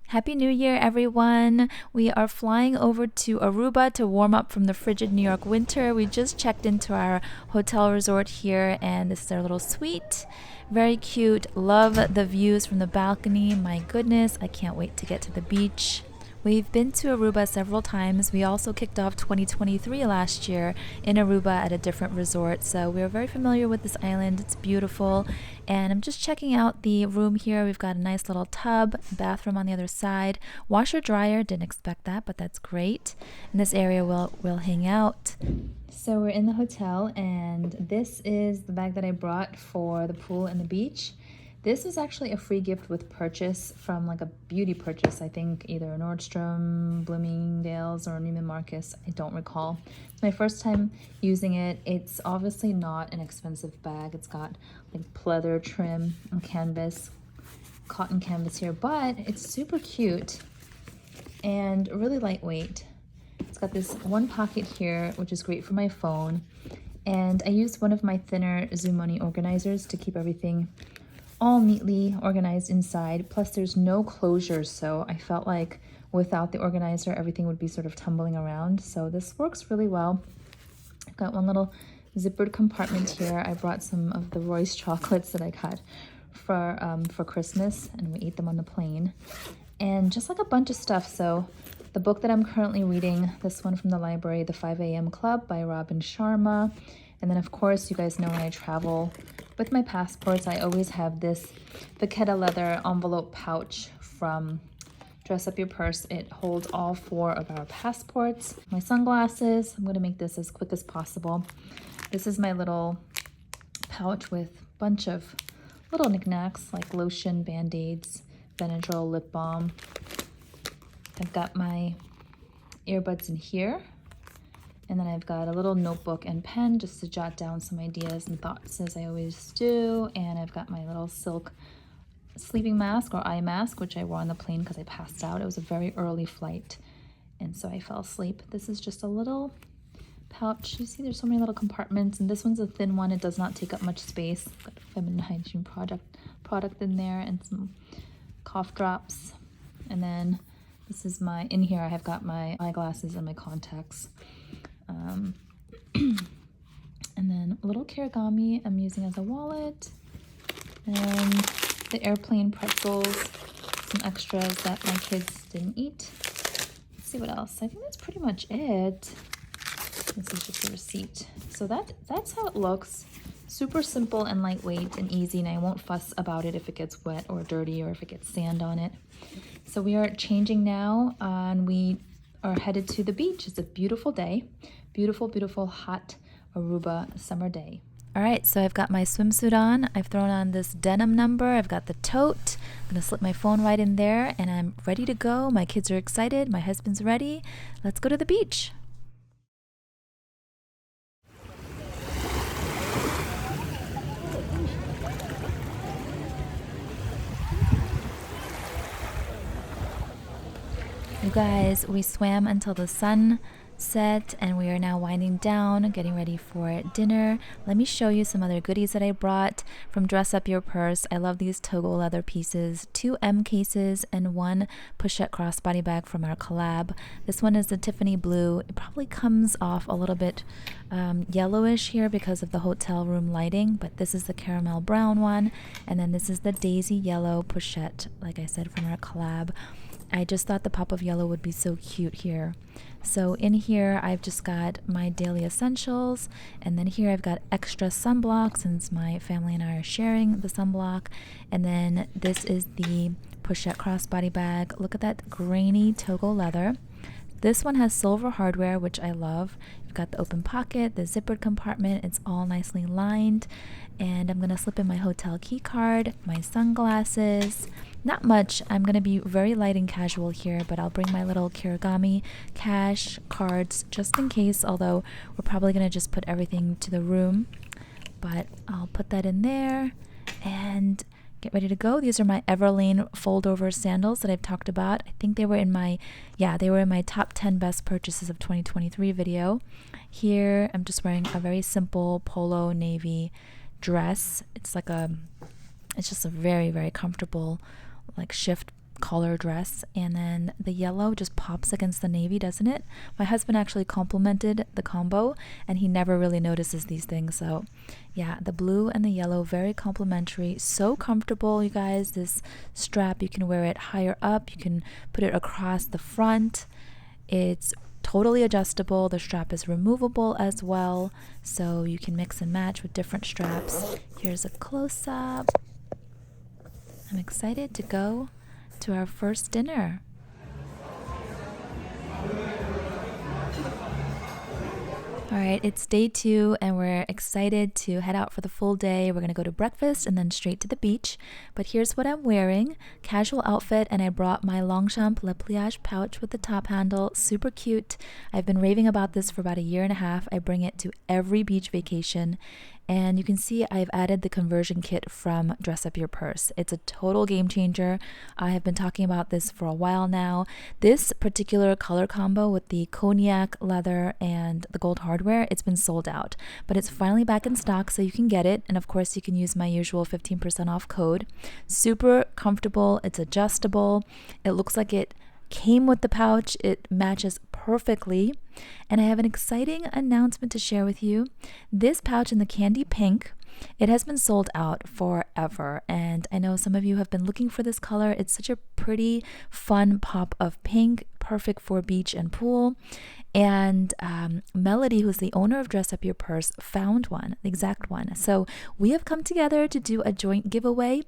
Happy New Year, everyone! We are flying over to Aruba to warm up from the frigid New York winter. We just checked into our hotel resort here, and this is our little suite. Very cute. Love the views from the balcony. My goodness, I can't wait to get to the beach. We've been to Aruba several times. We also kicked off 2023 last year in Aruba at a different resort, so we're very familiar with this island. It's beautiful, and I'm just checking out the room here. We've got a nice little tub, bathroom on the other side, washer dryer. Didn't expect that, but that's great. In this area we'll hang out. So we're in the hotel, and this is the bag that I brought for the pool and the beach. This was actually a free gift with purchase from like a beauty purchase, I think either Nordstrom, Bloomingdale's, or Neiman Marcus. I don't recall. It's my first time using it. It's obviously not an expensive bag. It's got like pleather trim and canvas, cotton canvas here, but it's super cute and really lightweight. It's got this one pocket here, which is great for my phone. And I used one of my thinner Zoom Money organizers to keep everything all neatly organized inside. Plus there's no closures, so I felt like without the organizer everything would be sort of tumbling around. So this works really well. I've got one little zippered compartment here. I brought some of the Royce chocolates that I got for Christmas, and we ate them on the plane. And just like a bunch of stuff. So the book that I'm currently reading, this one from the library, The 5 a.m. Club by Robin Sharma. And then of course, you guys know when I travel with my passports, I always have this Vaca leather envelope pouch from Dress Up Your Purse. It holds all 4 of our passports. My sunglasses, I'm gonna make this as quick as possible. This is my little pouch with a bunch of little knickknacks like lotion, Band-Aids, Benadryl, lip balm. I've got my earbuds in here. And then I've got a little notebook and pen just to jot down some ideas and thoughts as I always do. And I've got my little silk sleeping mask or eye mask, which I wore on the plane because I passed out. It was a very early flight, and so I fell asleep. This is just a little pouch. You see there's so many little compartments, and this one's a thin one. It does not take up much space. Got feminine hygiene product in there and some cough drops. And then this is in here I have got my eyeglasses and my contacts. And then a little Kirigami I'm using as a wallet, and the airplane pretzels, some extras that my kids didn't eat. Let's see what else. I think that's pretty much it. This is just a receipt. So that's how it looks. Super simple and lightweight and easy, and I won't fuss about it if it gets wet or dirty or if it gets sand on it. So we are changing now, and we are headed to the beach. It's a beautiful day. Beautiful, beautiful, hot Aruba summer day. All right, so I've got my swimsuit on. I've thrown on this denim number. I've got the tote. I'm gonna slip my phone right in there, and I'm ready to go. My kids are excited. My husband's ready. Let's go to the beach. You guys, we swam until the sun set, and we are now winding down, getting ready for dinner. Let me show you some other goodies that I brought from Dress Up Your Purse. I love these Togo leather pieces, 2 M cases and 1 Pochette crossbody bag from our collab. This one is the Tiffany blue. It probably comes off a little bit yellowish here because of the hotel room lighting, but this is the caramel brown one, and then this is the daisy yellow Pochette, like I said, from our collab. I just thought the pop of yellow would be so cute here. So in here I've just got my daily essentials, and then here I've got extra sunblock since my family and I are sharing the sunblock. And then this is the Pochette crossbody bag. Look at that grainy Togo leather. This one has silver hardware, which I love. You've got the open pocket, the zippered compartment. It's all nicely lined. And I'm gonna slip in my hotel key card, my sunglasses. Not much. I'm gonna be very light and casual here, but I'll bring my little Kirigami cash cards just in case, although we're probably gonna just put everything to the room. But I'll put that in there and get ready to go. These are my Everlane fold over sandals that I've talked about. I think they were in my top 10 best purchases of 2023 video. Here I'm just wearing a very simple polo navy dress. It's just a very, very comfortable like shift collar dress, and then the yellow just pops against the navy, doesn't it? My husband actually complimented the combo, and he never really notices these things. So yeah, the blue and the yellow, very complimentary, so comfortable, you guys. This strap, you can wear it higher up, you can put it across the front. It's totally adjustable. The strap is removable as well, so you can mix and match with different straps. Here's a close-up. I'm excited to go to our first dinner. All right, it's day 2 and we're excited to head out for the full day. We're gonna go to breakfast and then straight to the beach. But here's what I'm wearing. Casual outfit, and I brought my Longchamp Le Pliage pouch with the top handle. Super cute. I've been raving about this for about a year and a half. I bring it to every beach vacation. And you can see I've added the conversion kit from Dress Up Your Purse. It's a total game changer. I have been talking about this for a while now. This particular color combo with the cognac leather and the gold hardware, it's been sold out, but it's finally back in stock, so you can get it. And of course you can use my usual 15% off code. Super comfortable. It's adjustable. It looks like it came with the pouch. It matches perfectly. And I have an exciting announcement to share with you. This pouch in the candy pink, it has been sold out forever, and I know some of you have been looking for this color. It's such a pretty, fun pop of pink, perfect for beach and pool. And Melody, who's the owner of Dress Up Your Purse, found one, the exact one. So we have come together to do a joint giveaway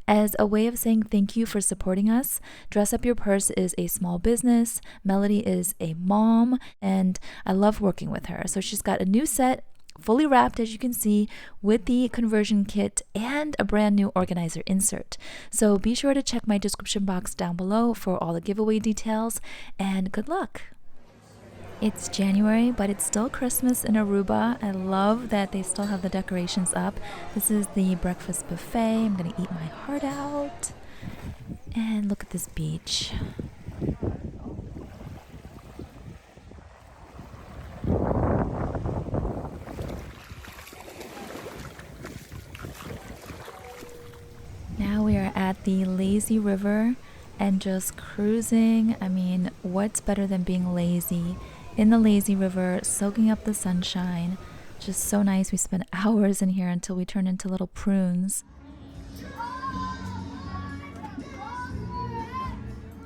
as a way of saying thank you for supporting us. Dress Up Your Purse is a small business. Melody is a mom, and I love working with her. So she's got a new set, fully wrapped, as you can see, with the conversion kit and a brand new organizer insert. So be sure to check my description box down below for all the giveaway details, and good luck. It's January, but it's still Christmas in Aruba. I love that they still have the decorations up. This is the breakfast buffet. I'm gonna eat my heart out. And look at this beach. Now we are at the lazy river and just cruising. I mean, what's better than being lazy in the lazy river, soaking up the sunshine? Just so nice. We spent hours in here until we turned into little prunes.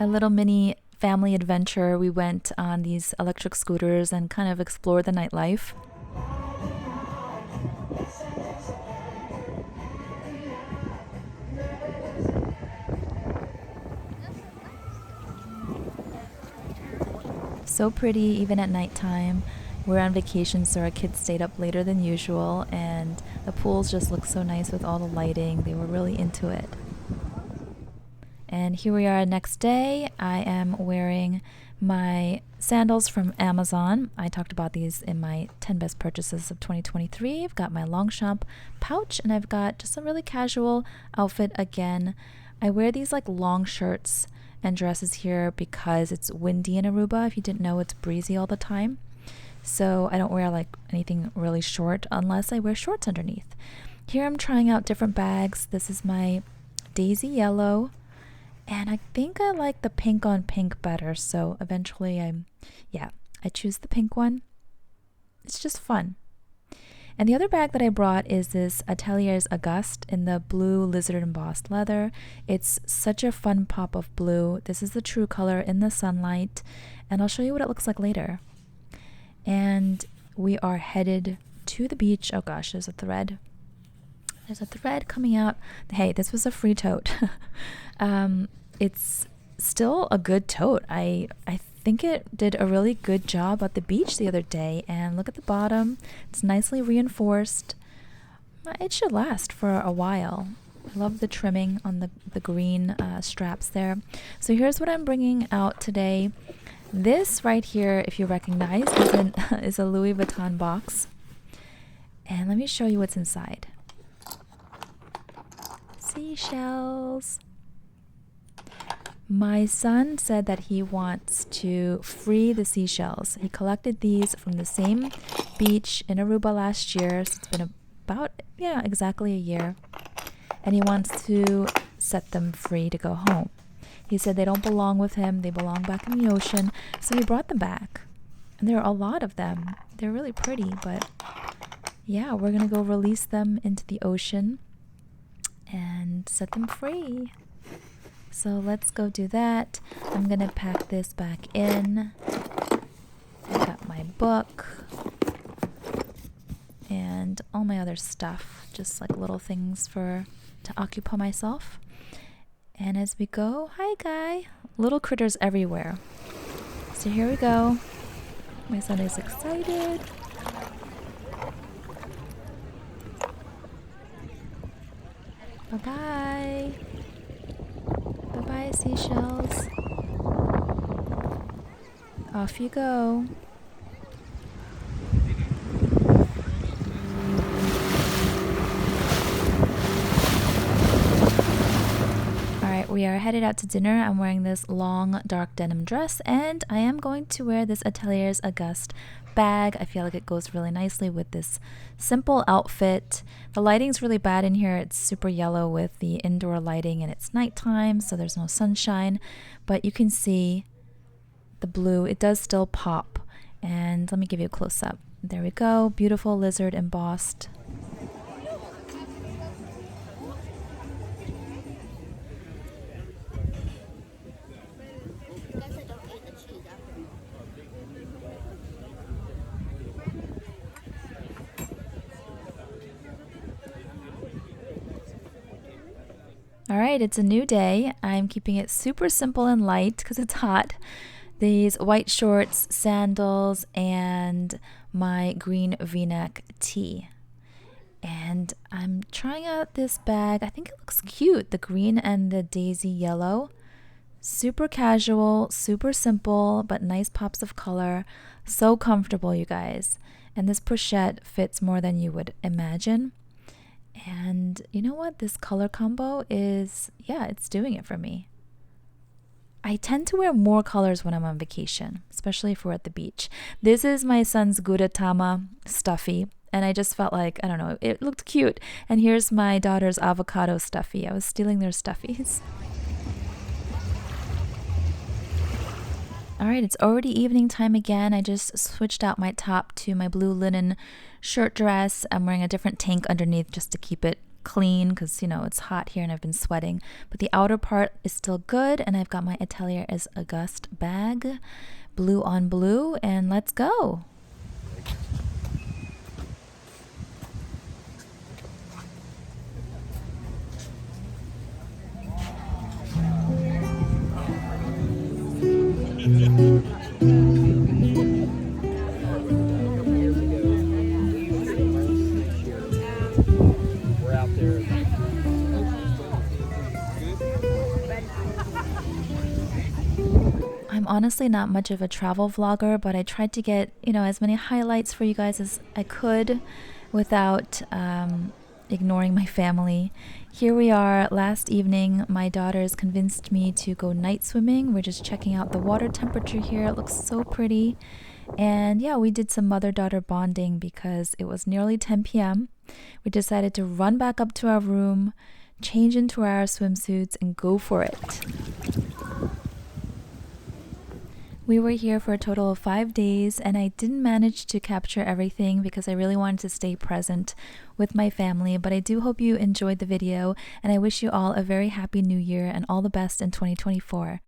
A little mini family adventure. We went on these electric scooters and kind of explored the nightlife. So pretty even at nighttime. We're on vacation, so our kids stayed up later than usual, and the pools just look so nice with all the lighting. They were really into it. And here we are next day. I am wearing my sandals from Amazon. I talked about these in my 10 best purchases of 2023. I've got my Longchamp pouch, and I've got just a really casual outfit again. I wear these like long shirts and dresses here because it's windy in Aruba. If you didn't know, it's breezy all the time. So I don't wear like anything really short unless I wear shorts underneath. Here I'm trying out different bags. This is my Daisy Yellow, and I think I like the pink on pink better. So eventually I choose the pink one. It's just fun. And the other bag that I brought is this Ateliers Auguste in the blue lizard embossed leather. It's such a fun pop of blue. This is the true color in the sunlight, and I'll show you what it looks like later. And we are headed to the beach. Oh gosh, there's a thread. There's a thread coming out. Hey, this was a free tote. It's still a good tote. I think it did a really good job at the beach the other day, and look at the bottom. It's nicely reinforced. It should last for a while. I love the trimming on the green straps there. So here's what I'm bringing out today. This right here, if you recognize, is a Louis Vuitton box. And let me show you what's inside. Seashells. My son said that he wants to free the seashells. He collected these from the same beach in Aruba last year. So it's been about, exactly a year. And he wants to set them free to go home. He said they don't belong with him, they belong back in the ocean, so he brought them back. And there are a lot of them. They're really pretty, but yeah, we're gonna go release them into the ocean and set them free. So let's go do that. I'm gonna pack this back in. I got my book and all my other stuff, just like little things to occupy myself. And as we go, hi guy, little critters everywhere. So here we go. My son is excited. Bye-bye. Bye-bye, seashells. Off you go. Alright, we are headed out to dinner. I'm wearing this long dark denim dress, and I am going to wear this Ateliers Auguste bag. I feel like it goes really nicely with this simple outfit. The lighting's really bad in here. It's super yellow with the indoor lighting, and it's nighttime, so there's no sunshine, but you can see the blue. It does still pop, and let me give you a close-up. There we go. Beautiful lizard embossed. Alright, it's a new day. I'm keeping it super simple and light because it's hot. These white shorts, sandals, and my green v-neck tee. And I'm trying out this bag. I think it looks cute, the green and the daisy yellow. Super casual, super simple, but nice pops of color. So comfortable, you guys. And this pochette fits more than you would imagine. And you know what? This color combo is, yeah, it's doing it for me. I tend to wear more colors when I'm on vacation, especially if we're at the beach. This is my son's Gudetama stuffy, and I just felt like, I don't know, it looked cute. And here's my daughter's avocado stuffy. I was stealing their stuffies. Alright, it's already evening time again. I just switched out my top to my blue linen shirt dress. I'm wearing a different tank underneath just to keep it clean because, you know, it's hot here and I've been sweating. But the outer part is still good, and I've got my Ateliers Auguste bag, blue on blue, and let's go. I'm honestly not much of a travel vlogger, but I tried to get, you know, as many highlights for you guys as I could without ignoring my family. Here we are last evening. My daughters convinced me to go night swimming. We're just checking out the water temperature here. It looks so pretty. And yeah, we did some mother-daughter bonding because it was nearly 10 p.m. We decided to run back up to our room, change into our swimsuits, and go for it. We were here for a total of 5 days, and I didn't manage to capture everything because I really wanted to stay present with my family, but I do hope you enjoyed the video, and I wish you all a very happy new year and all the best in 2024.